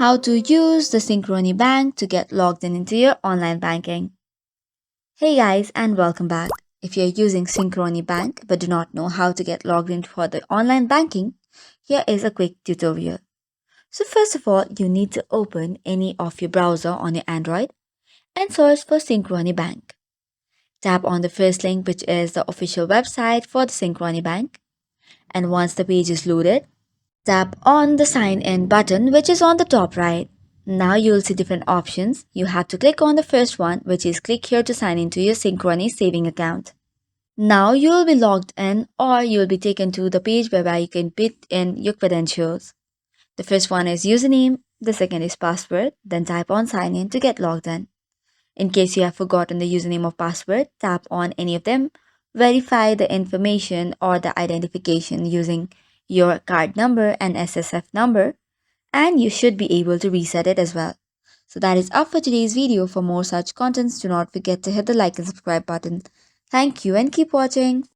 How to use the Synchrony Bank to get logged in into your online banking. Hey guys, and welcome back. If you're using Synchrony Bank but do not know how to get logged in for the online banking, here is a quick tutorial. So first of all, you need to open any of your browser on your Android and search for Synchrony Bank. Tap on the first link, which is the official website for the Synchrony Bank. And once the page is loaded, tap on the sign in button, which is on the top right. Now you'll see different options. You have to click on the first one, which is click here to sign into your Synchrony saving account. Now you'll be logged in, or you'll be taken to the page whereby you can put in your credentials. The first one is username, the second is password, then type on sign in to get logged in. In case you have forgotten the username or password, tap on any of them. Verify the information or the identification using your card number and SSF number, and you should be able to reset it as well. So that is all for today's video. For more such contents, do not forget to hit the like and subscribe button. Thank you and keep watching.